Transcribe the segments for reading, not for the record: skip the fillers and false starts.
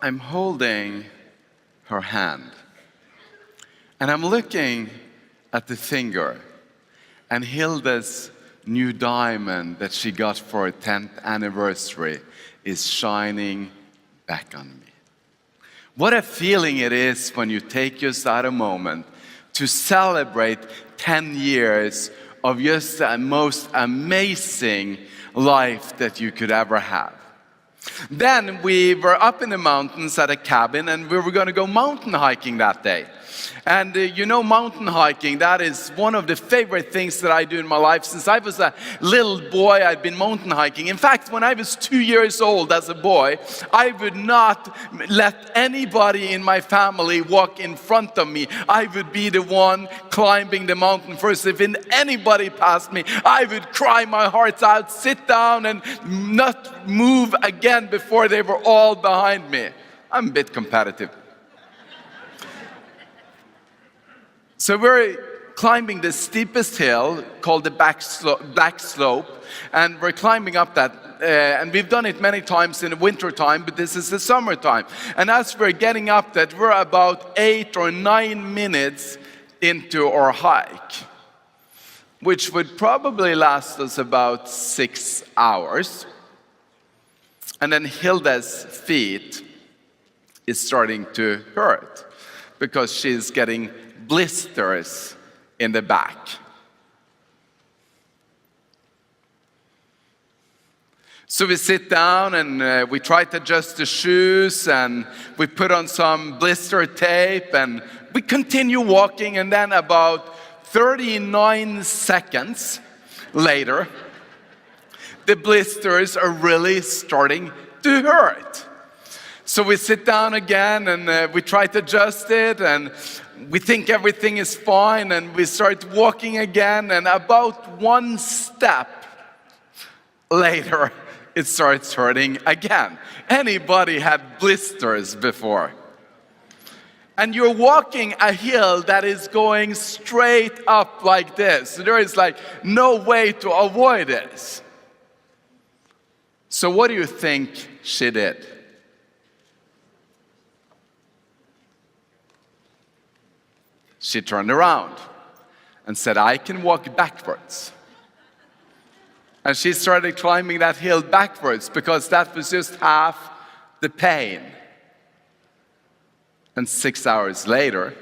I'm holding her hand. And I'm looking at the finger. And Hilda's new diamond that she got for her 10th anniversary is shining back on me. What a feeling it is when you take just that a moment to celebrate 10 years of just the most amazing life that you could ever have. Then we were up in the mountains at a cabin, and we were going to go mountain hiking that day. And you know, mountain hiking, that is one of the favorite things that I do in my life. Since I was a little boy, I've been mountain hiking. In fact, when I was 2 years old as a boy, I would not let anybody in my family walk in front of me. I would be the one climbing the mountain first. If anybody passed me, I would cry my heart out, sit down and not move again before they were all behind me. I'm a bit competitive. So we're climbing the steepest hill called the back slope, and we're climbing up that, and we've done it many times in the winter time, but this is the summertime. And as we're getting up that, we're about 8 or 9 minutes into our hike, which would probably last us about 6 hours. And then Hilda's feet is starting to hurt because she's getting blisters in the back. So we sit down and we try to adjust the shoes, and we put on some blister tape, and we continue walking, and then about 39 seconds later, the blisters are really starting to hurt. So we sit down again and we try to adjust it, and we think everything is fine, and we start walking again, and about one step later, it starts hurting again. Anybody had blisters before? And you're walking a hill that is going straight up like this. There is like no way to avoid this. So what do you think she did? She turned around and said, I can walk backwards. And she started climbing that hill backwards because that was just half the pain. And 6 hours later,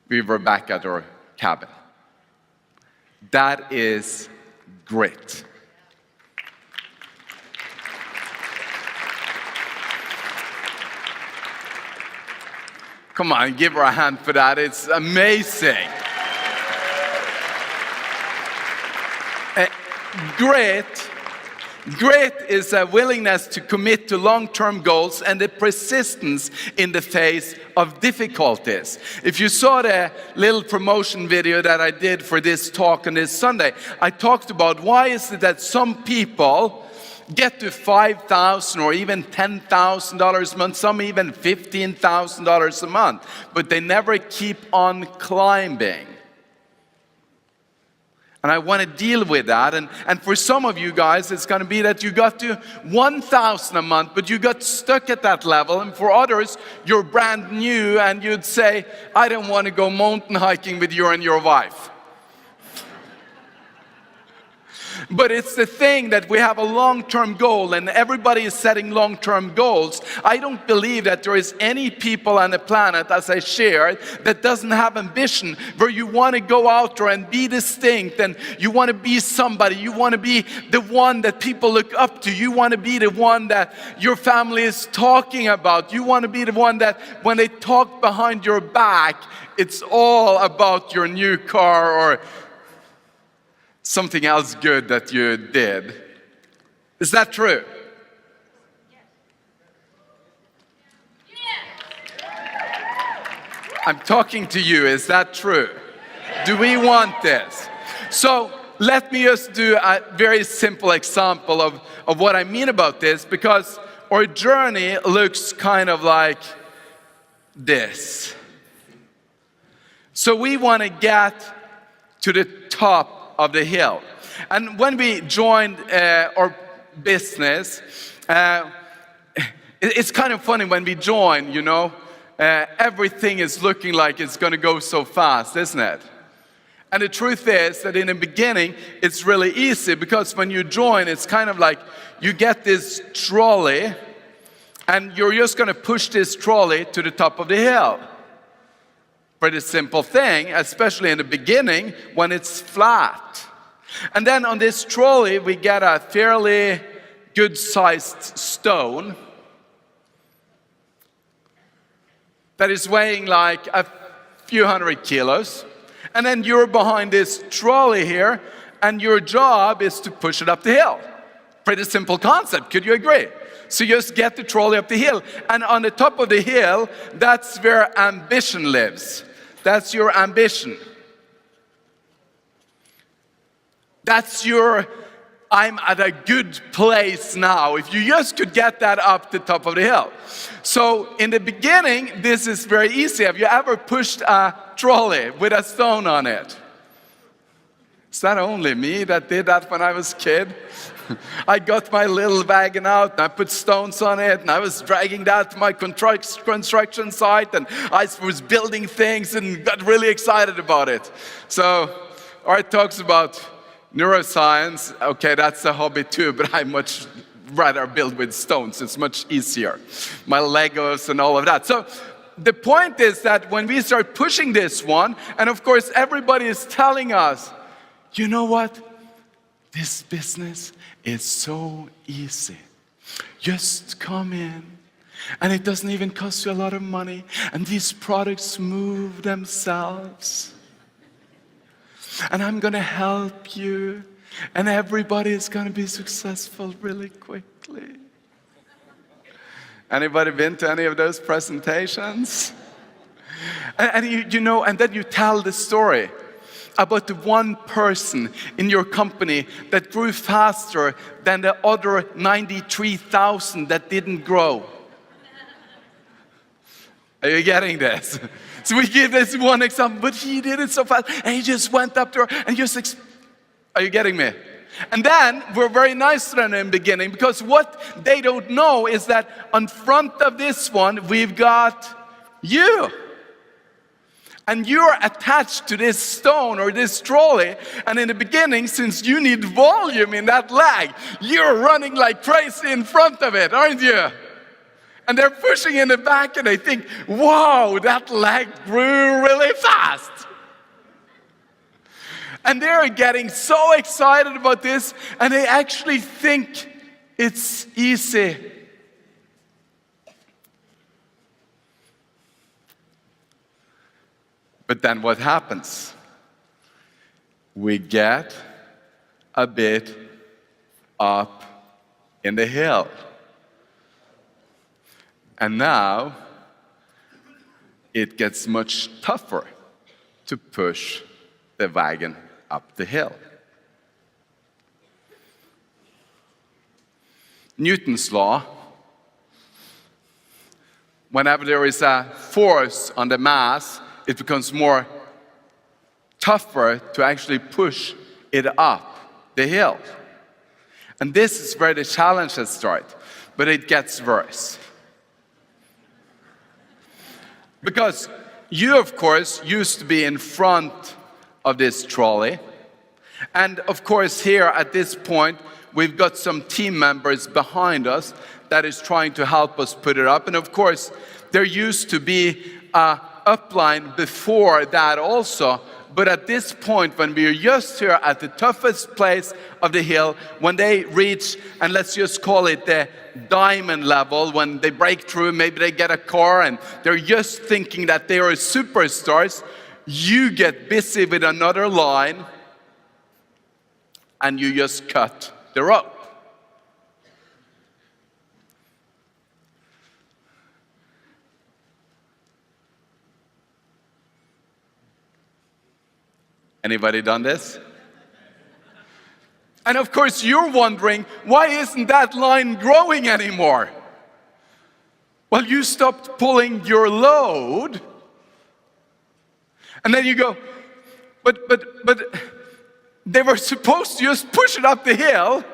we were back at our cabin. That is grit. Come on, give her a hand for that. It's amazing. Grit is a willingness to commit to long-term goals and the persistence in the face of difficulties. If you saw the little promotion video that I did for this talk on this Sunday, I talked about why is it that some people get to $5,000 or even $10,000 a month, some even $15,000 a month, but they never keep on climbing. And I want to deal with that. And for some of you guys, it's going to be that you got to $1,000 a month, but you got stuck at that level. And for others, you're brand new and you'd say, I don't want to go mountain hiking with you and your wife. But it's the thing that we have a long-term goal, and everybody is setting long-term goals. I don't believe that there is any people on the planet, as I shared, that doesn't have ambition, where you want to go out there and be distinct, and you want to be somebody. You want to be the one that people look up to. You want to be the one that your family is talking about. You want to be the one that when they talk behind your back, it's all about your new car or something else good that you did. Is that true? I'm talking to you. Is that true? Do we want this? So let me just do a very simple example of what I mean about this, because our journey looks kind of like this. So we want to get to the top of the hill. And when we joined our business, It's kind of funny when we join, you know, everything is looking like it's going to go so fast, isn't it? And the truth is that in the beginning, it's really easy, because when you join, it's kind of like you get this trolley and you're just going to push this trolley to the top of the hill. Pretty simple thing, especially in the beginning when it's flat. And then on this trolley, we get a fairly good-sized stone that is weighing like a few hundred kilos. And then you're behind this trolley here, and your job is to push it up the hill. Pretty simple concept, could you agree? So you just get the trolley up the hill. And on the top of the hill, that's where ambition lives. That's your ambition. That's your, I'm at a good place now. If you just could get that up the top of the hill. So in the beginning, this is very easy. Have you ever pushed a trolley with a stone on it? Is that only me that did that when I was a kid? I got my little wagon out and I put stones on it and I was dragging that to my construction site and I was building things and got really excited about it. So Art talks about neuroscience. Okay, that's a hobby too, but I much rather build with stones. It's much easier. My Legos and all of that. So the point is that when we start pushing this one, and of course everybody is telling us, you know what? This business is so easy. Just come in, and it doesn't even cost you a lot of money, and these products move themselves. And I'm going to help you, and everybody is going to be successful really quickly. Anybody been to any of those presentations? And you know, and then you tell the story about the one person in your company that grew faster than the other 93,000 that didn't grow. Are you getting this? So we give this one example, but he did it so fast, and he just went up to her and just, are you getting me? And then we're very nice to them in the beginning, because what they don't know is that on front of this one, we've got you. And you're attached to this stone or this trolley, and in the beginning, since you need volume in that leg, you're running like crazy in front of it, aren't you? And they're pushing in the back, and they think, wow, that leg grew really fast. And they're getting so excited about this, and they actually think it's easy. But then what happens? We get a bit up in the hill. And now it gets much tougher to push the wagon up the hill. Newton's law, whenever there is a force on the mass, it becomes more tougher to actually push it up the hill. And this is where the challenges start, but it gets worse. Because you, of course, used to be in front of this trolley. And of course, here at this point, we've got some team members behind us that is trying to help us put it up. And of course, there used to be a upline before that also, but at this point when we are just here at the toughest place of the hill, when they reach, and let's just call it the diamond level, when they break through, maybe they get a car and they're just thinking that they are superstars, you get busy with another line and you just cut the rope. Anybody done this? And of course you're wondering, why isn't that line growing anymore? Well, you stopped pulling your load. And then you go, but they were supposed to just push it up the hill.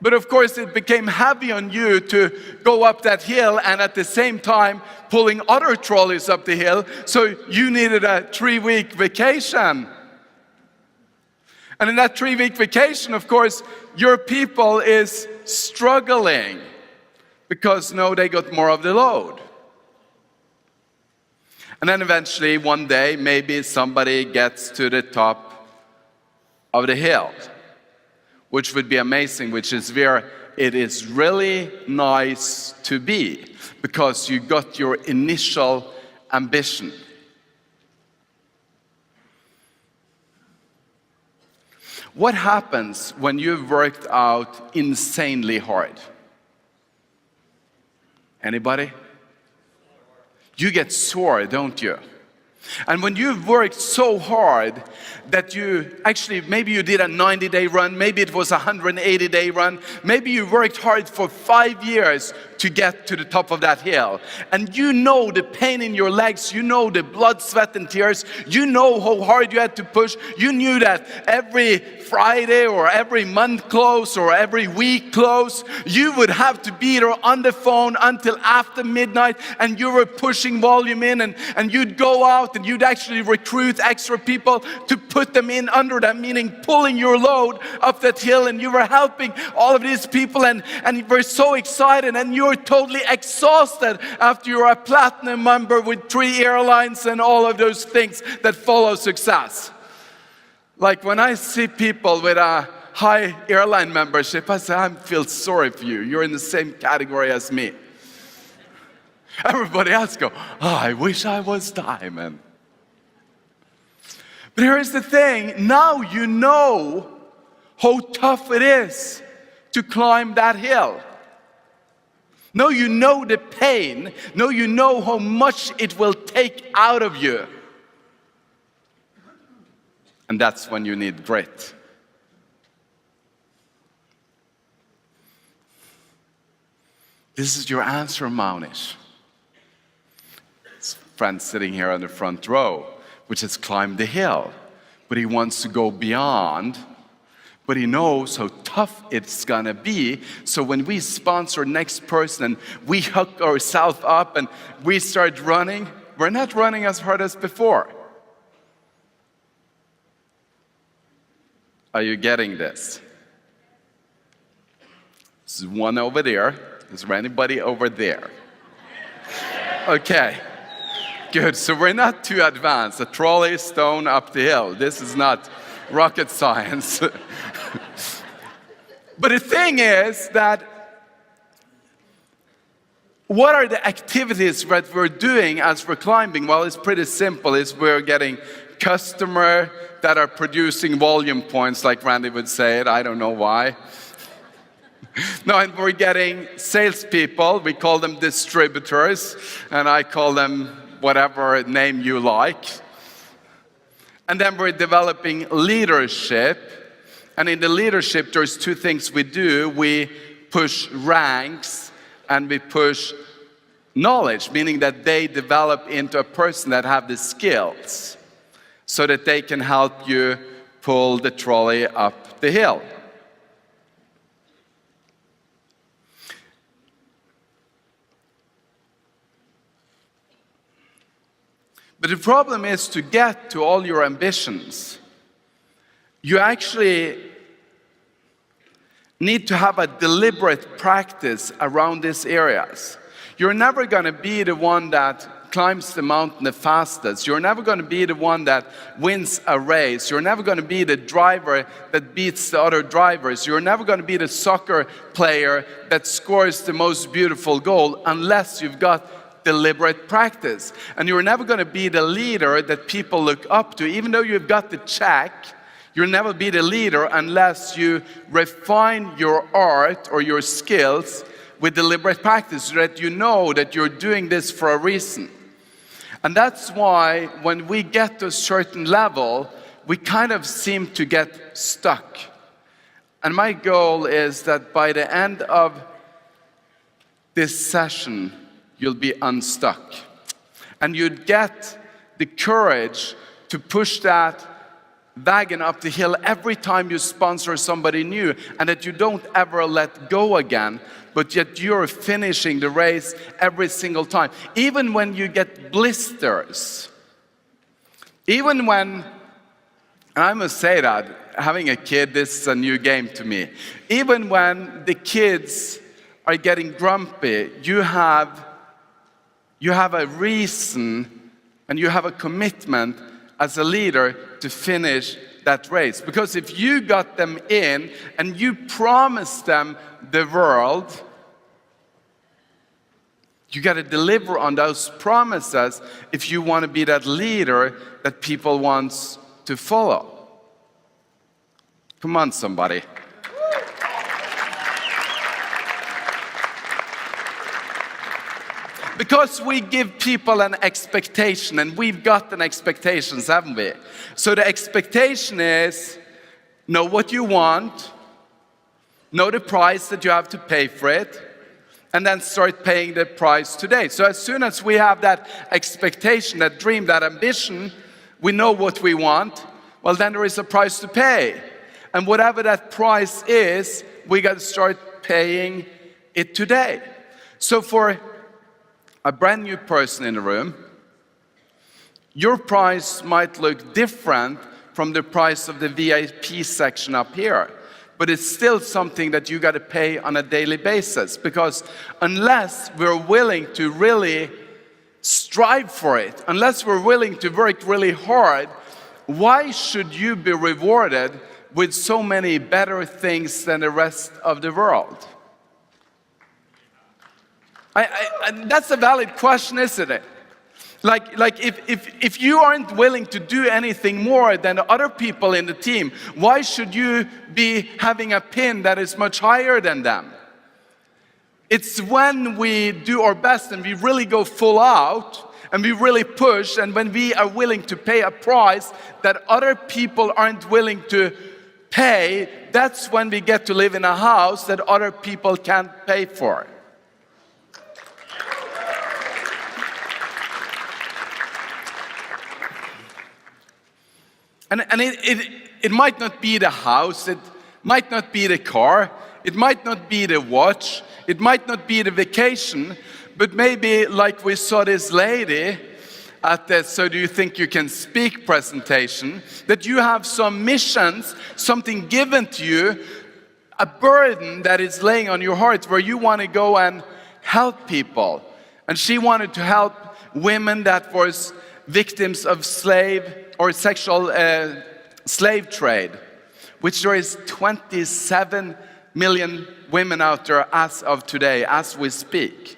But of course, it became heavy on you to go up that hill and at the same time pulling other trolleys up the hill. So you needed a 3-week vacation. And in that 3-week vacation, of course, your people is struggling because now they got more of the load. And then eventually, one day, maybe somebody gets to the top of the hill, which would be amazing, which is where it is really nice to be, because you got your initial ambition. What happens when you've worked out insanely hard? Anybody? You get sore, don't you? And when you've worked so hard that maybe you did a 90-day run, maybe it was a 180-day run, maybe you worked hard for 5 years to get to the top of that hill. And you know the pain in your legs, you know the blood, sweat, and tears, you know how hard you had to push. You knew that every Friday or every month close or every week close, you would have to be there on the phone until after midnight, and you were pushing volume in, and you'd go out and you'd actually recruit extra people to put them in under them, meaning pulling your load up that hill, and you were helping all of these people, and you were so excited, and you're totally exhausted after you're a platinum member with 3 airlines and all of those things that follow success. Like when I see people with a high airline membership, I say, I feel sorry for you. You're in the same category as me. Everybody else go, I wish I was diamond. But here's the thing, now you know how tough it is to climb that hill. Now you know the pain. Now you know how much it will take out of you. And that's when you need grit. This is your answer, Maunish. His friend sitting here on the front row, which has climbed the hill, but he wants to go beyond, but he knows how tough it's gonna be. So when we sponsor next person and we hook ourselves up and we start running, we're not running as hard as before. Are you getting this? There's one over there. Is there anybody over there? Okay. Good, so we're not too advanced. A trolley stone up the hill. This is not rocket science. But the thing is that what are the activities that we're doing as we're climbing? Well, it's pretty simple. We're getting customers that are producing volume points, like Randy would say it. I don't know why. No, and we're getting salespeople. We call them distributors, and I call them whatever name you like. And then we're developing leadership. And in the leadership, there's 2 things we do. We push ranks and we push knowledge, meaning that they develop into a person that have the skills so that they can help you pull the trolley up the hill. But the problem is, to get to all your ambitions, you actually need to have a deliberate practice around these areas. You're never going to be the one that climbs the mountain the fastest. You're never going to be the one that wins a race. You're never going to be the driver that beats the other drivers. You're never going to be the soccer player that scores the most beautiful goal unless you've got deliberate practice. And you're never going to be the leader that people look up to. Even though you've got the check, you'll never be the leader unless you refine your art or your skills with deliberate practice, so that you know that you're doing this for a reason. And that's why when we get to a certain level, we kind of seem to get stuck. And my goal is that by the end of this session, you'll be unstuck. And you'd get the courage to push that wagon up the hill every time you sponsor somebody new, and that you don't ever let go again, but yet you're finishing the race every single time. Even when you get blisters, even when, and I must say that, having a kid, this is a new game to me. Even when the kids are getting grumpy, you have a reason and you have a commitment as a leader to finish that race. Because if you got them in and you promised them the world, you got to deliver on those promises if you want to be that leader that people want to follow. Come on, somebody. Because we give people an expectation, and we've got an expectations, haven't we? So the expectation is, know what you want, know the price that you have to pay for it, and then start paying the price today. So as soon as we have that expectation, that dream, that ambition, we know what we want, well then there is a price to pay. And whatever that price is, we got to start paying it today. So for a brand new person in the room, your price might look different from the price of the VIP section up here. But it's still something that you got to pay on a daily basis, because unless we're willing to really strive for it, unless we're willing to work really hard, why should you be rewarded with so many better things than the rest of the world? That's a valid question, isn't it? Like if you aren't willing to do anything more than the other people in the team, why should you be having a pin that is much higher than them? It's when we do our best and we really go full out and we really push, and when we are willing to pay a price that other people aren't willing to pay, that's when we get to live in a house that other people can't pay for. And it might not be the house, it might not be the car, it might not be the watch, it might not be the vacation, but maybe like we saw this lady at the So Do You Think You Can Speak presentation, that you have some missions, something given to you, a burden that is laying on your heart where you want to go and help people. And she wanted to help women that was victims of slave or sexual slave trade, which there is 27 million women out there as of today, as we speak.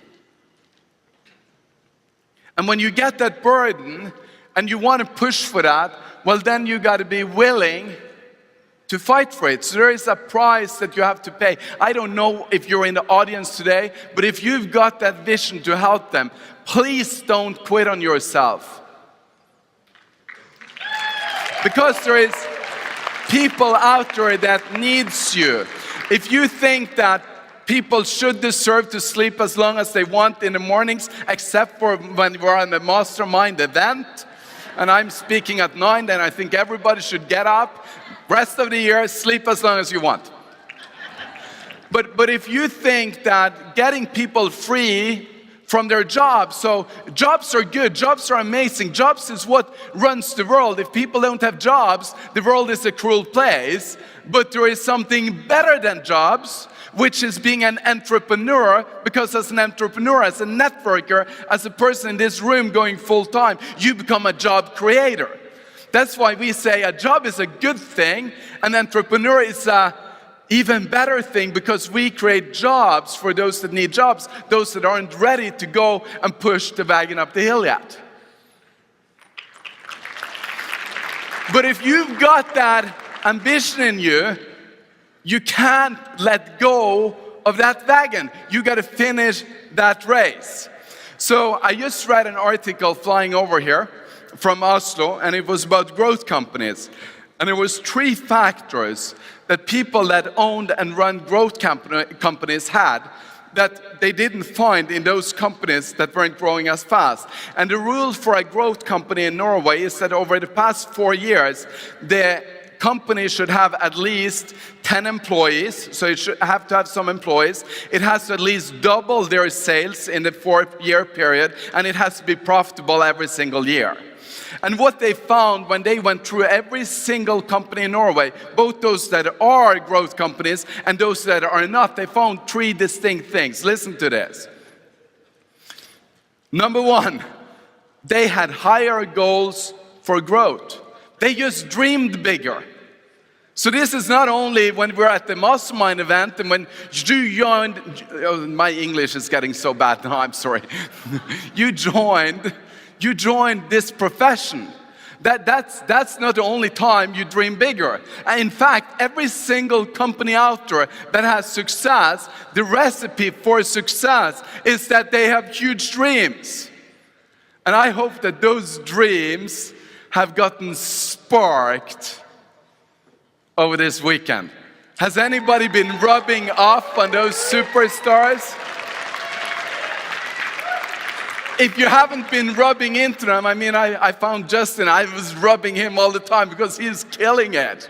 And when you get that burden and you want to push for that, well then you got to be willing to fight for it. So there is a price that you have to pay. I don't know if you're in the audience today, but if you've got that vision to help them, please don't quit on yourself. Because there is people out there that needs you. If you think that people should deserve to sleep as long as they want in the mornings, except for when we're on the mastermind event, and I'm speaking at 9, then I think everybody should get up, rest of the year, sleep as long as you want. But if you think that getting people free from their jobs, so jobs are good, jobs are amazing, jobs is what runs the world. If people don't have jobs, the world is a cruel place. But there is something better than jobs, which is being an entrepreneur, because as an entrepreneur, as a networker, as a person in this room going full time, you become a job creator. That's why we say a job is a good thing, an entrepreneur is a even better thing, because we create jobs for those that need jobs, those that aren't ready to go and push the wagon up the hill yet. But if you've got that ambition in you, you can't let go of that wagon. You got to finish that race. So I just read an article flying over here from Oslo, and it was about growth companies. And there was 3 factors that people that owned and run growth companies had that they didn't find in those companies that weren't growing as fast. And the rule for a growth company in Norway is that over the past 4 years, the company should have at least 10 employees, so it should have to have some employees. It has to at least double their sales in the 4-year period, and it has to be profitable every single year. And what they found when they went through every single company in Norway, both those that are growth companies and those that are not, they found 3 distinct things. Listen to this. Number 1, they had higher goals for growth. They just dreamed bigger. So this is not only when we're at the mastermind event and when you joined, oh, my English is getting so bad now, I'm sorry. You joined this profession. That's not the only time you dream bigger. In fact, every single company out there that has success, the recipe for success is that they have huge dreams. And I hope that those dreams have gotten sparked over this weekend. Has anybody been rubbing off on those superstars? If you haven't been rubbing into them, I mean, I found Justin, I was rubbing him all the time because he's killing it.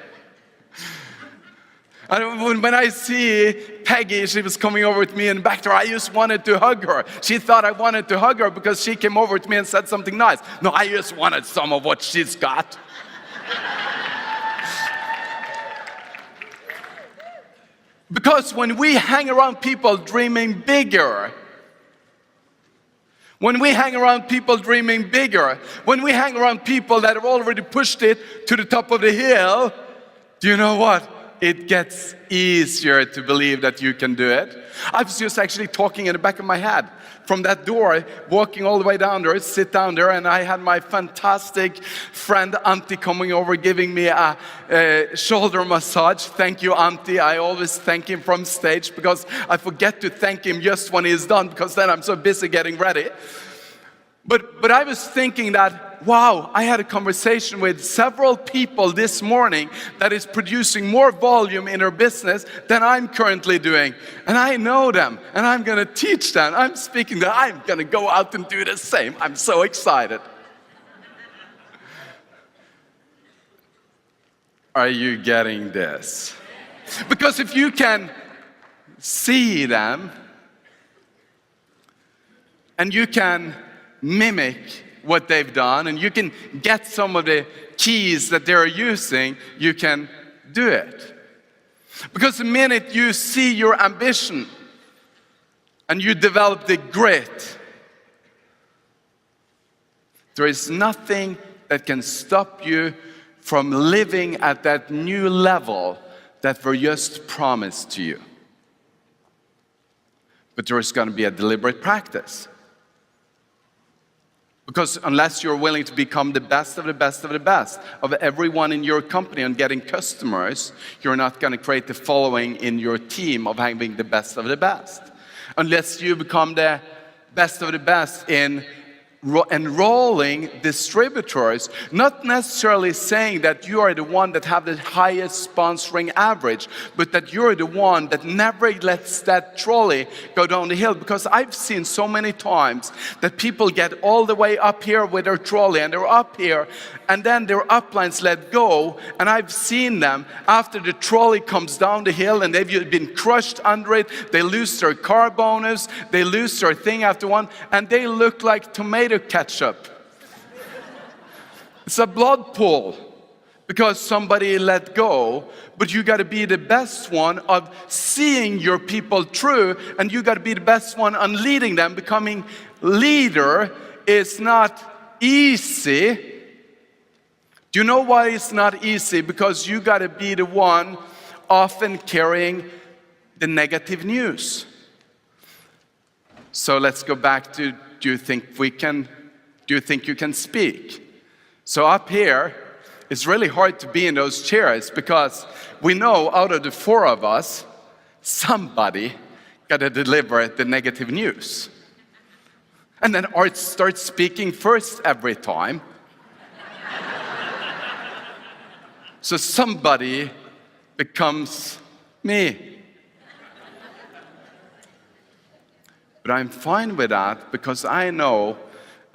And when I see Peggy, she was coming over with me and back there, I just wanted to hug her. She thought I wanted to hug her because she came over to me and said something nice. No, I just wanted some of what she's got. Because when we hang around people dreaming bigger, when we hang around people dreaming bigger, when we hang around people that have already pushed it to the top of the hill, do you know what? It gets easier to believe that you can do it. I was just actually talking in the back of my head from that door, walking all the way down there, sit down there, and I had my fantastic friend Antti coming over, giving me a shoulder massage. Thank you, Antti. I always thank him from stage because I forget to thank him just when he's done because then I'm so busy getting ready. But I was thinking that, wow, I had a conversation with several people this morning that is producing more volume in their business than I'm currently doing. And I know them, and I'm going to teach them. I'm speaking that I'm going to go out and do the same. I'm so excited. Are you getting this? Because if you can see them, and you can mimic what they've done, and you can get some of the keys that they're using, you can do it. Because the minute you see your ambition and you develop the grit, there is nothing that can stop you from living at that new level that were just promised to you. But there is going to be a deliberate practice. Because unless you're willing to become the best of the best of the best of everyone in your company and getting customers, you're not going to create the following in your team of having the best of the best. Unless you become the best of the best in enrolling distributors, not necessarily saying that you are the one that have the highest sponsoring average, but that you're the one that never lets that trolley go down the hill. Because I've seen so many times that people get all the way up here with their trolley and they're up here and then their uplines let go, and I've seen them after the trolley comes down the hill and they've been crushed under it, they lose their car bonus, they lose their thing after one, and they look like tomato ketchup. It's a blood pool because somebody let go, but you got to be the best one of seeing your people through, and you got to be the best one on leading them. Becoming leader is not easy. Do you know why it's not easy? Because you got to be the one often carrying the negative news. So let's go back to, do you think you can speak? So up here, it's really hard to be in those chairs because we know out of the 4 of us, somebody got to deliver the negative news. And then Art starts speaking first every time. So somebody becomes me. But I'm fine with that because I know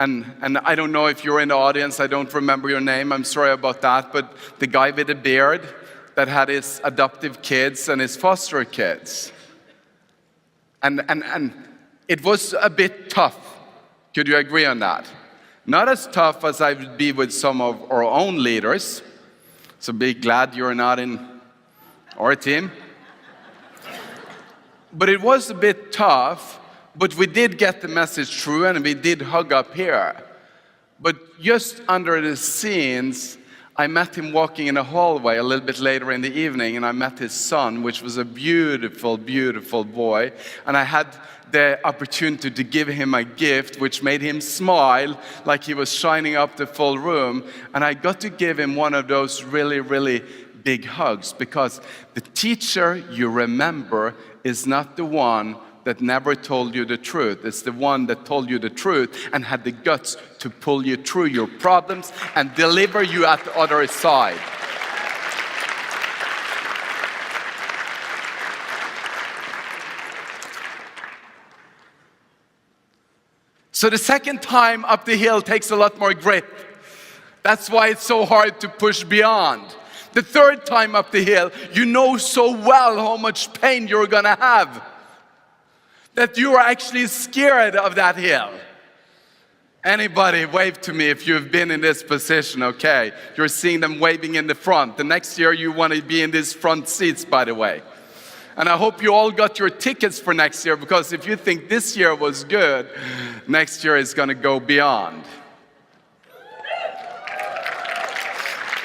And I don't know if you're in the audience, I don't remember your name, I'm sorry about that, but the guy with the beard that had his adoptive kids and his foster kids. And it was a bit tough. Could you agree on that? Not as tough as I would be with some of our own leaders. So be glad you're not in our team. But it was a bit tough, but we did get the message through and we did hug up here. But just under the scenes, I met him walking in a hallway a little bit later in the evening, and I met his son, which was a beautiful, beautiful boy. And I had the opportunity to give him a gift, which made him smile like he was shining up the full room. And I got to give him one of those really, really big hugs, because the teacher you remember is not the one that never told you the truth. It's the one that told you the truth and had the guts to pull you through your problems and deliver you at the other side. So the second time up the hill takes a lot more grit. That's why it's so hard to push beyond. The third time up the hill, you know so well how much pain you're gonna have that you are actually scared of that hill. Anybody wave to me if you've been in this position, okay? You're seeing them waving in the front. The next year you want to be in these front seats, by the way. And I hope you all got your tickets for next year, because if you think this year was good, next year is going to go beyond.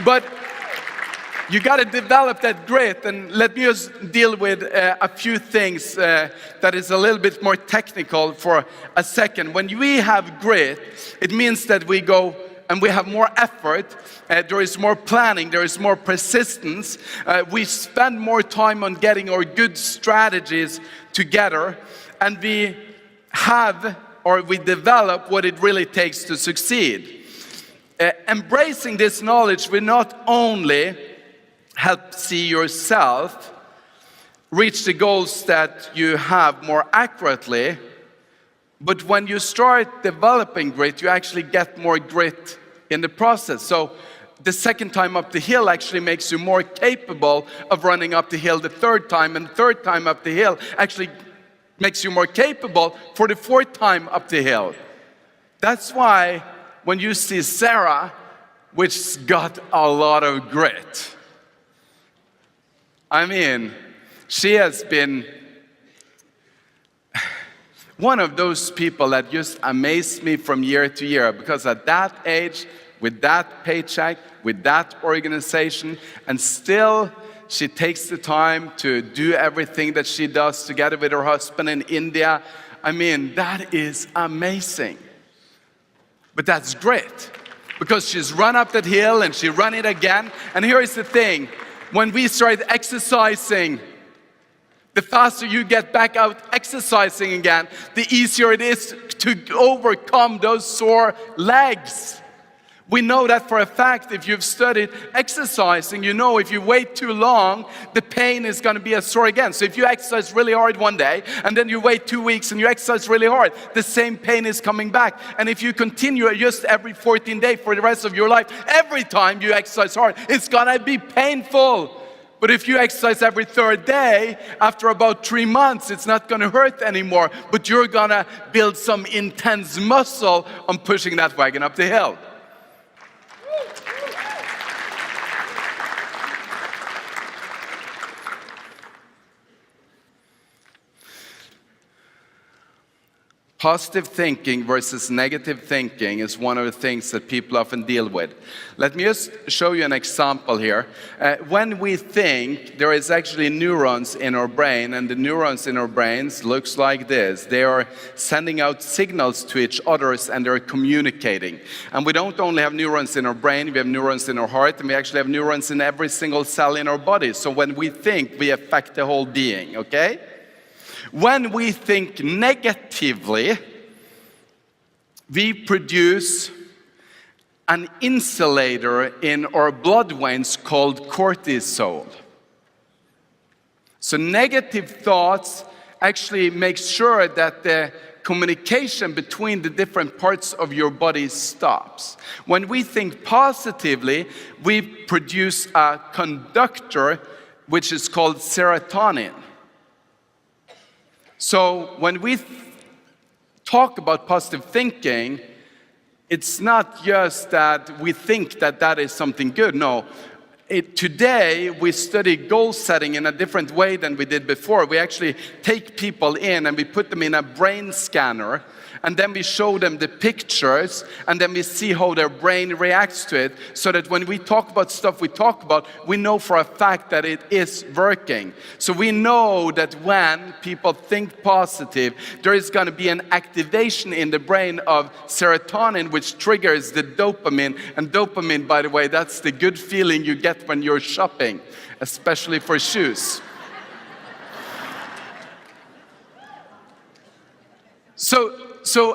But you got to develop that grit, and let me just deal with a few things that is a little bit more technical for a second. When we have grit, it means that we go and we have more effort, there is more planning, there is more persistence, we spend more time on getting our good strategies together, and we have, or we develop what it really takes to succeed. Embracing this knowledge will not only help see yourself reach the goals that you have more accurately, but when you start developing grit, you actually get more grit in the process. So the second time up the hill actually makes you more capable of running up the hill the third time, and the third time up the hill actually makes you more capable for the fourth time up the hill. That's why when you see Sarah, which got a lot of grit, I mean, she has been one of those people that just amazed me from year to year, because at that age, with that paycheck, with that organization, and still she takes the time to do everything that she does together with her husband in India. I mean, that is amazing. But that's great, because she's run up that hill and she run it again. And here is the thing, when we start exercising, the faster you get back out exercising again, the easier it is to overcome those sore legs. We know that for a fact. If you've studied exercising, you know if you wait too long, the pain is going to be as sore again. So if you exercise really hard one day, and then you wait 2 weeks and you exercise really hard, the same pain is coming back. And if you continue just every 14 days for the rest of your life, every time you exercise hard, it's going to be painful. But if you exercise every third day, after about 3 months, it's not going to hurt anymore. But you're going to build some intense muscle on pushing that wagon up the hill. Positive thinking versus negative thinking is one of the things that people often deal with. Let me just show you an example here. When we think, there is actually neurons in our brain, and the neurons in our brains looks like this. They are sending out signals to each other, and they're communicating. And we don't only have neurons in our brain, we have neurons in our heart, and we actually have neurons in every single cell in our body. So when we think, we affect the whole being, okay? When we think negatively, we produce an insulator in our blood veins called cortisol. So negative thoughts actually make sure that the communication between the different parts of your body stops. When we think positively, we produce a conductor which is called serotonin. So when we talk about positive thinking, it's not just that we think that that is something good. No. Today, we study goal setting in a different way than we did before. We actually take people in and we put them in a brain scanner, and then we show them the pictures, and then we see how their brain reacts to it, so that when we talk about stuff we talk about, we know for a fact that it is working. So we know that when people think positive, there is going to be an activation in the brain of serotonin, which triggers the dopamine. And dopamine, by the way, that's the good feeling you get when you're shopping, especially for shoes.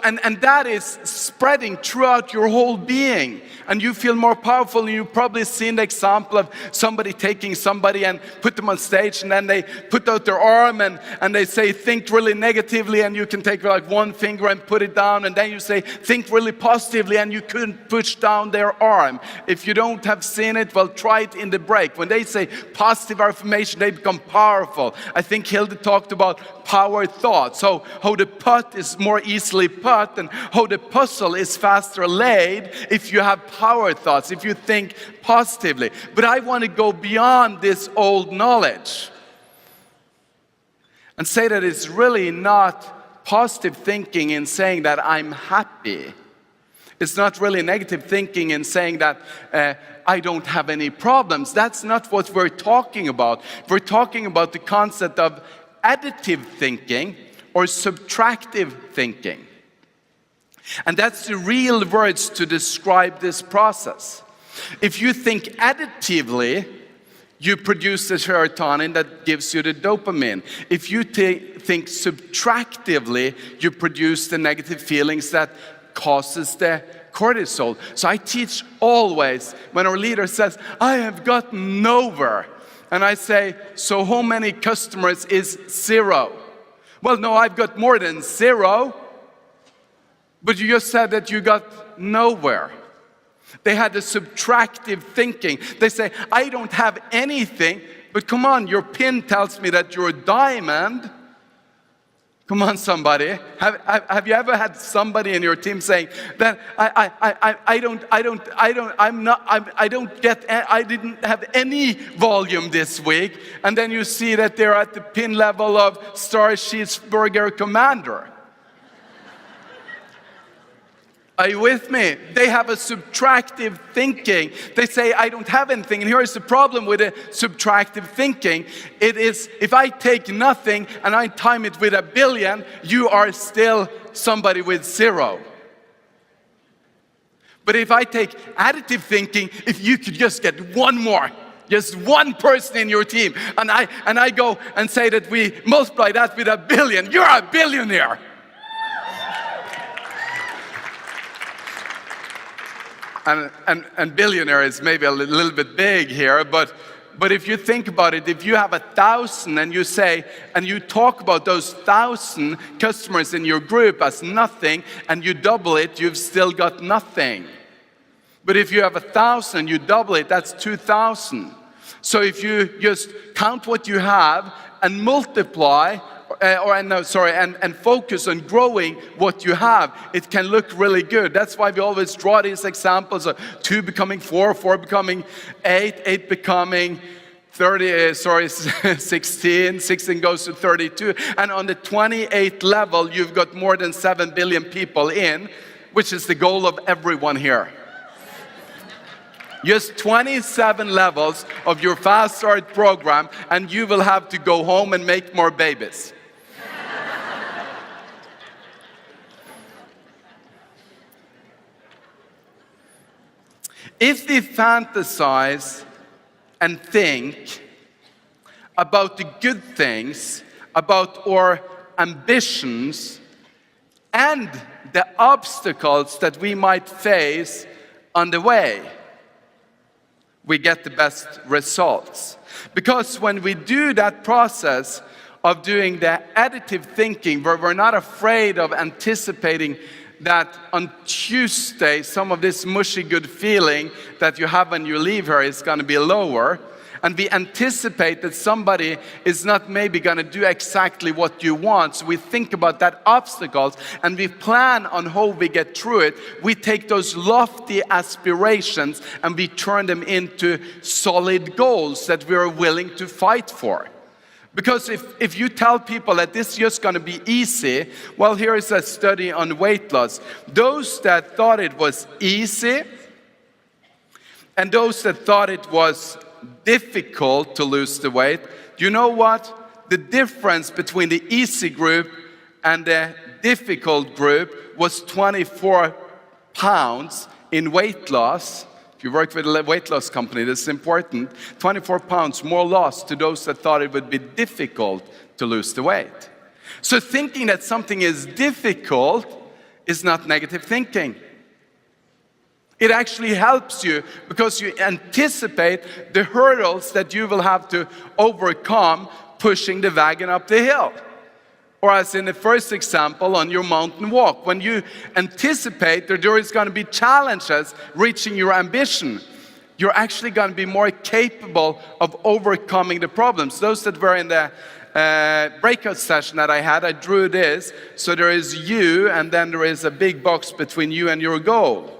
And that is spreading throughout your whole being, and you feel more powerful. And you've probably seen the example of somebody taking somebody and put them on stage, and then they put out their arm and they say, think really negatively, and you can take like one finger and put it down, and then you say, think really positively, and you couldn't push down their arm. If you don't have seen it, well, try it in the break. When they say positive affirmation, they become powerful. I think Hilde talked about power thoughts, so how the putt is more easily put, and how the puzzle is faster laid if you have power thoughts, if you think positively. But I want to go beyond this old knowledge and say that it's really not positive thinking in saying that I'm happy. It's not really negative thinking in saying that I don't have any problems. That's not what we're talking about. We're talking about the concept of additive thinking or subtractive thinking. And that's the real words to describe this process. If you think additively, you produce the serotonin that gives you the dopamine. If you think subtractively, you produce the negative feelings that causes the cortisol. So I teach always when our leader says, I have gotten nowhere. And I say, so how many customers is 0? Well, no, I've got more than 0. But you just said that you got nowhere. They had a subtractive thinking. They say, I don't have anything, but come on, your pin tells me that you're a diamond. Come on, somebody. Have you ever had somebody in your team saying that I didn't have any volume this week, and then you see that they're at the pin level of Star Cheeseburger Commander? Are you with me? They have a subtractive thinking. They say, I don't have anything. And here's the problem with a subtractive thinking. It is, if I take nothing and I time it with 1 billion, you are still somebody with 0. But if I take additive thinking, if you could just get one more, just one person in your team, and I go and say that we multiply that with 1 billion, you're a billionaire. And billionaire is maybe a little bit big here, but if you think about it, if you have 1,000 and you say, and you talk about those 1,000 customers in your group as nothing, and you double it, you've still got nothing. But if you have 1,000 and you double it, that's 2,000. So if you just count what you have and multiply, and focus on growing what you have, it can look really good. That's why we always draw these examples of 2 becoming 4, 4 becoming 8, 8 becoming 16, 16 goes to 32. And on the 28th level, you've got more than 7 billion people in, which is the goal of everyone here. Just 27 levels of your Fast Start program, and you will have to go home and make more babies. If we fantasize and think about the good things, about our ambitions, and the obstacles that we might face on the way, we get the best results. Because when we do that process of doing the additive thinking, where we're not afraid of anticipating that on Tuesday, some of this mushy good feeling that you have when you leave here is going to be lower. And we anticipate that somebody is not maybe going to do exactly what you want. So we think about that obstacles and we plan on how we get through it. We take those lofty aspirations and we turn them into solid goals that we are willing to fight for. Because if you tell people that this is just going to be easy, well, here is a study on weight loss. Those that thought it was easy and those that thought it was difficult to lose the weight, you know what? The difference between the easy group and the difficult group was 24 pounds in weight loss. If you work with a weight loss company, this is important. 24 pounds more loss to those that thought it would be difficult to lose the weight. So thinking that something is difficult is not negative thinking. It actually helps you because you anticipate the hurdles that you will have to overcome pushing the wagon up the hill. Or as in the first example on your mountain walk, when you anticipate that there is going to be challenges reaching your ambition, you're actually going to be more capable of overcoming the problems. Those that were in the breakout session that I had, I drew this. So there is you and then there is a big box between you and your goal.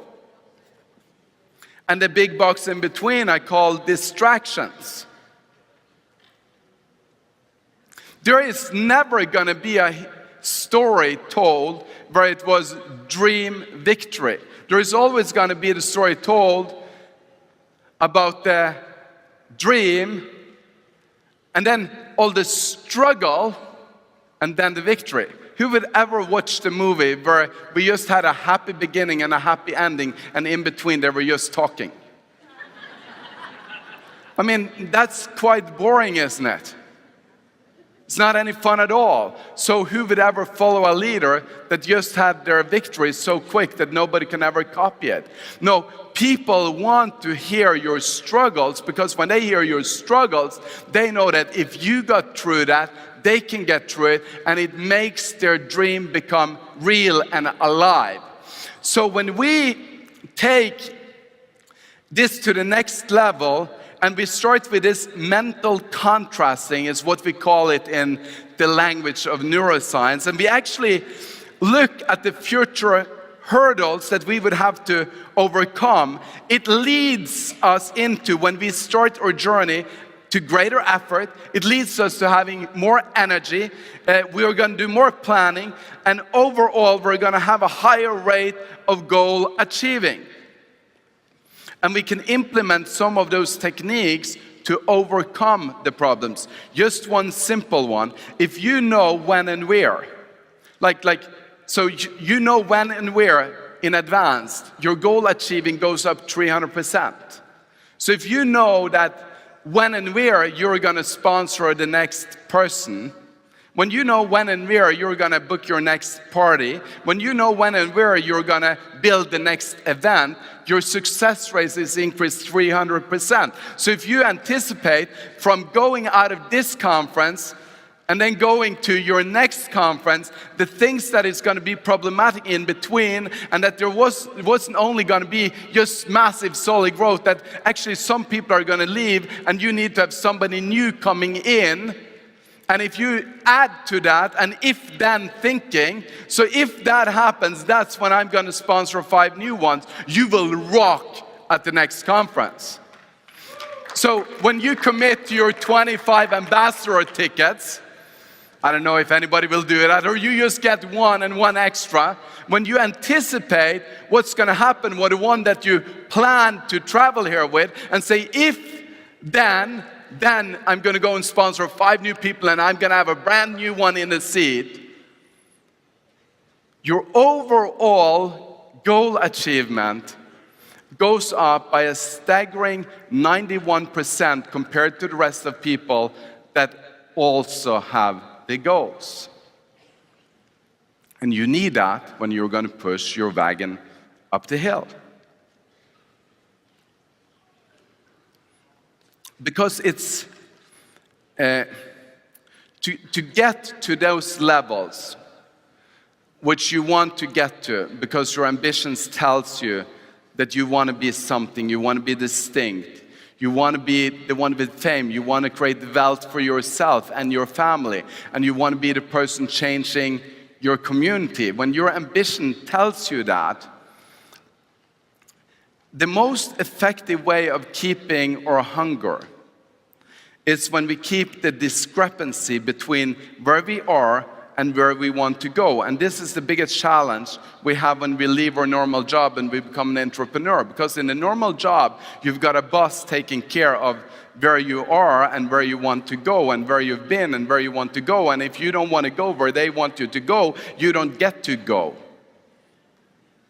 And the big box in between I call distractions. There is never going to be a story told where it was dream victory. There is always going to be the story told about the dream and then all the struggle and then the victory. Who would ever watch the movie where we just had a happy beginning and a happy ending and in between they were just talking? I mean, that's quite boring, isn't it? It's not any fun at all. So who would ever follow a leader that just had their victory so quick that nobody can ever copy it? No, people want to hear your struggles because when they hear your struggles, they know that if you got through that, they can get through it, and it makes their dream become real and alive. So when we take this to the next level, and we start with this mental contrasting, is what we call it in the language of neuroscience, and we actually look at the future hurdles that we would have to overcome, it leads us into, when we start our journey, to greater effort. It leads us to having more energy. We are going to do more planning. And overall, we're going to have a higher rate of goal achieving. And we can implement some of those techniques to overcome the problems. Just one simple one. If you know when and where, so you know when and where in advance, your goal achieving goes up 300%. So if you know that when and where you're going to sponsor the next person, when you know when and where you're going to book your next party, when you know when and where you're going to build the next event, your success rate is increased 300%. So if you anticipate from going out of this conference and then going to your next conference, the things that is going to be problematic in between, and that there wasn't only going to be just massive solid growth, that actually some people are going to leave and you need to have somebody new coming in. And if you add to that an if-then thinking, so if that happens, that's when I'm going to sponsor 5 new ones, you will rock at the next conference. So when you commit to your 25 ambassador tickets, I don't know if anybody will do that, or you just get one and one extra. When you anticipate what's going to happen with the one that you plan to travel here with, and say, if then I'm going to go and sponsor 5 new people, and I'm going to have a brand new one in the seat. Your overall goal achievement goes up by a staggering 91% compared to the rest of people that also have the goals. And you need that when you're going to push your wagon up the hill. Because it's To get to those levels, which you want to get to, because your ambitions tells you that you want to be something, you want to be distinct, you want to be the one with fame, you want to create wealth for yourself and your family, and you want to be the person changing your community. When your ambition tells you that, the most effective way of keeping our hunger is when we keep the discrepancy between where we are and where we want to go. And this is the biggest challenge we have when we leave our normal job and we become an entrepreneur. Because in a normal job, you've got a boss taking care of where you are and where you want to go and where you've been and where you want to go. And if you don't want to go where they want you to go, you don't get to go.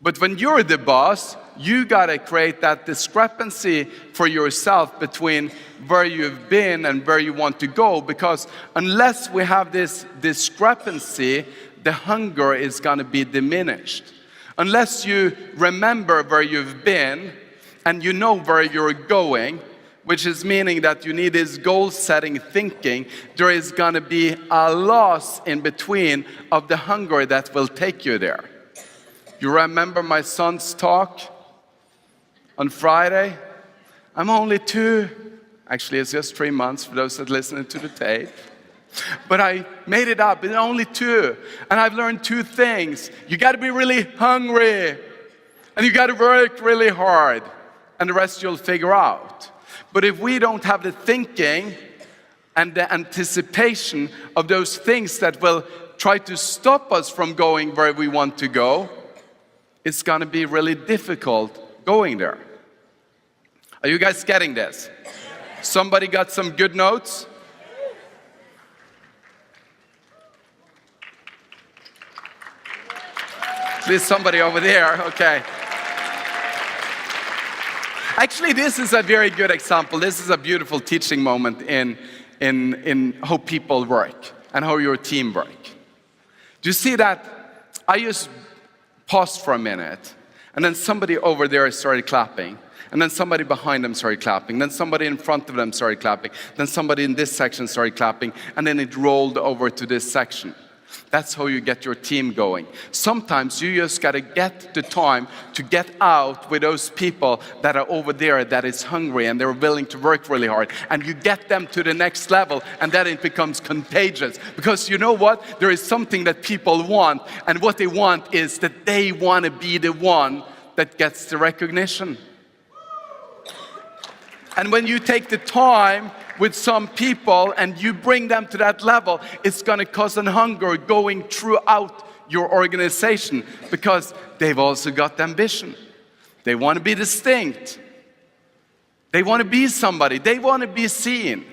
But when you're the boss, you gotta create that discrepancy for yourself between where you've been and where you want to go, because unless we have this discrepancy, the hunger is gonna be diminished. Unless you remember where you've been and you know where you're going, which is meaning that you need this goal-setting thinking, there is gonna be a loss in between of the hunger that will take you there. You remember my son's talk on Friday? I'm only 2. Actually, it's just 3 months for those that listen to the tape. But I made it up in only 2. And I've learned 2 things. You got to be really hungry. And you got to work really hard. And the rest you'll figure out. But if we don't have the thinking and the anticipation of those things that will try to stop us from going where we want to go, it's going to be really difficult going there. Are you guys getting this? Somebody got some good notes? There's somebody over there, okay. Actually, this is a very good example. This is a beautiful teaching moment in how people work and how your team work. Do you see that? I just paused for a minute, and then somebody over there started clapping, and then somebody behind them started clapping, then somebody in front of them started clapping, then somebody in this section started clapping, and then it rolled over to this section. That's how you get your team going. Sometimes you just got to get the time to get out with those people that are over there that is hungry and they're willing to work really hard. And you get them to the next level, and then it becomes contagious. Because you know what? There is something that people want, and what they want is that they want to be the one that gets the recognition. And when you take the time with some people and you bring them to that level, it's going to cause a hunger going throughout your organization, because they've also got ambition. They want to be distinct. They want to be somebody. They want to be seen.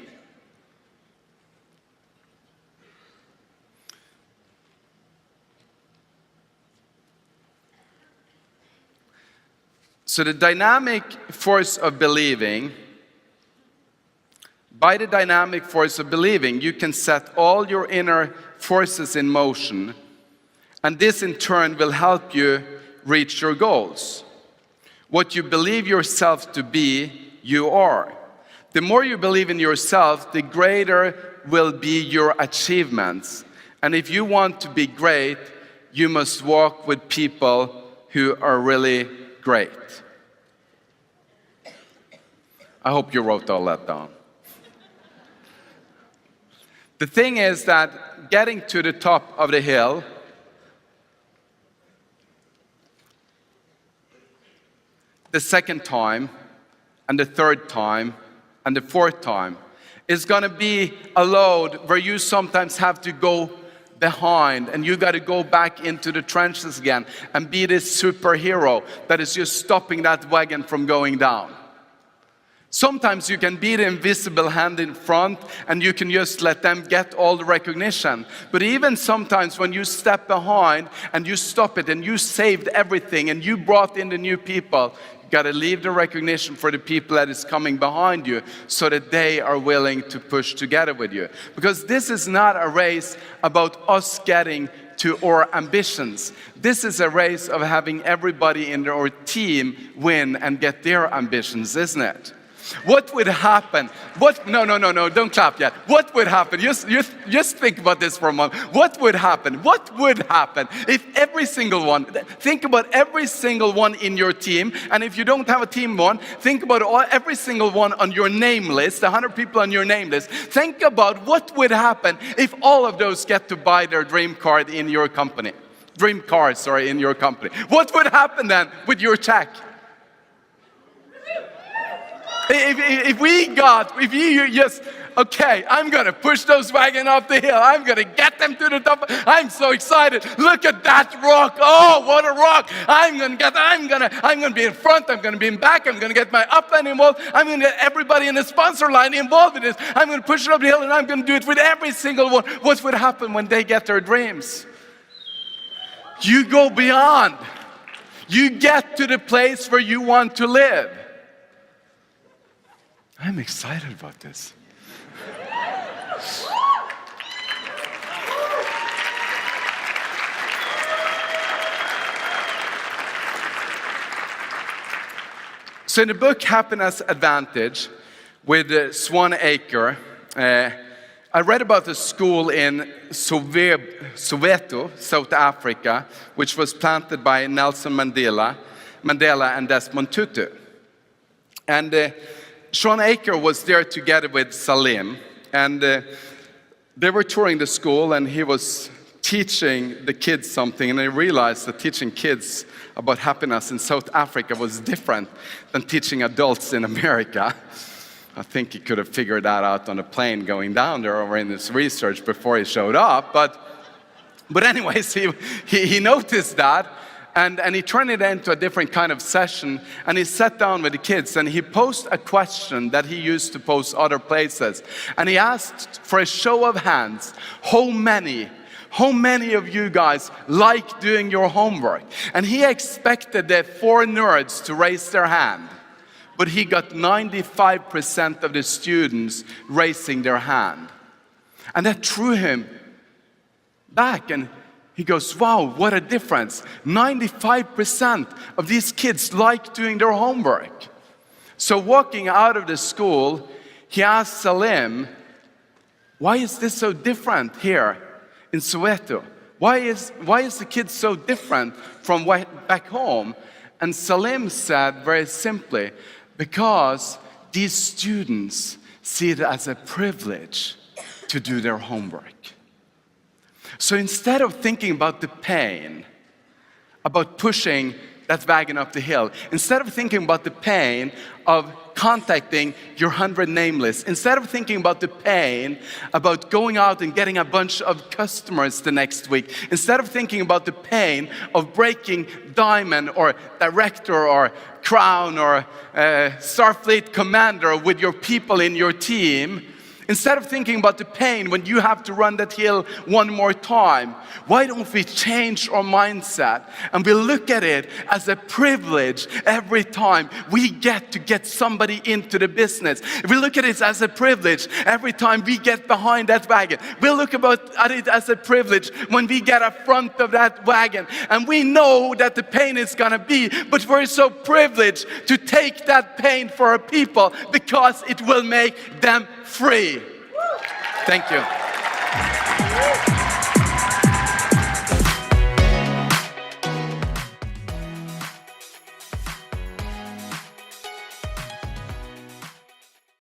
So the dynamic force of believing, by the dynamic force of believing, you can set all your inner forces in motion, and this in turn will help you reach your goals. What you believe yourself to be, you are. The more you believe in yourself, the greater will be your achievements. And if you want to be great, you must walk with people who are really great. I hope you wrote all that down. The thing is that getting to the top of the hill the second time and the third time and the fourth time is going to be a load where you sometimes have to go behind, and you got to go back into the trenches again and be this superhero that is just stopping that wagon from going down. Sometimes you can be the invisible hand in front and you can just let them get all the recognition. But even sometimes when you step behind and you stop it and you saved everything and you brought in the new people, you got to leave the recognition for the people that is coming behind you so that they are willing to push together with you. Because this is not a race about us getting to our ambitions. This is a race of having everybody in our team win and get their ambitions, isn't it? What would happen? No, don't clap yet. What would happen? Just think about this for a moment. What would happen? What would happen if every single one, think about every single one in your team, and if you don't have a team one, think about every single one on your name list, 100 people on your name list. Think about what would happen if all of those get to buy their dream car in your company. Dream car, sorry, in your company. What would happen then with your check? If you just, okay, I'm gonna push those wagons up the hill. I'm gonna get them to the top. I'm so excited. Look at that rock. Oh, what a rock. I'm gonna be in front. I'm gonna be in back. I'm gonna get my upline involved. I'm gonna get everybody in the sponsor line involved in this. I'm gonna push it up the hill, and I'm gonna do it with every single one. What would happen when they get their dreams? You go beyond. You get to the place where you want to live. I'm excited about this. So in the book Happiness Advantage with Swan Aker, I read about a school in Soweto, South Africa, which was planted by Nelson Mandela and Desmond Tutu. And Swan Aker was there together with Salim, and they were touring the school, and he was teaching the kids something, and I realized that teaching kids about happiness in South Africa was different than teaching adults in America. I think he could have figured that out on a plane going down there or in his research before he showed up, but anyways, he noticed that. And he turned it into a different kind of session, and he sat down with the kids and he posed a question that he used to pose other places. And he asked for a show of hands, how many of you guys like doing your homework? And he expected the 4 nerds to raise their hand, but he got 95% of the students raising their hand. And that threw him back, and he goes, wow, what a difference. 95% of these kids like doing their homework. So walking out of the school, he asked Salim, why is this so different here in Soweto? Why is the kids so different from back home? And Salim said very simply, because these students see it as a privilege to do their homework. So instead of thinking about the pain, about pushing that wagon up the hill, instead of thinking about the pain of contacting your 100 name list, instead of thinking about the pain about going out and getting a bunch of customers the next week, instead of thinking about the pain of breaking Diamond or Director or Crown or Starfleet Commander with your people in your team, instead of thinking about the pain when you have to run that hill one more time, why don't we change our mindset and we look at it as a privilege every time we get somebody into the business. We look at it as a privilege every time we get behind that wagon. We look at it as a privilege when we get up front of that wagon, and we know that the pain is gonna be, but we're so privileged to take that pain for our people because it will make them free. Thank you.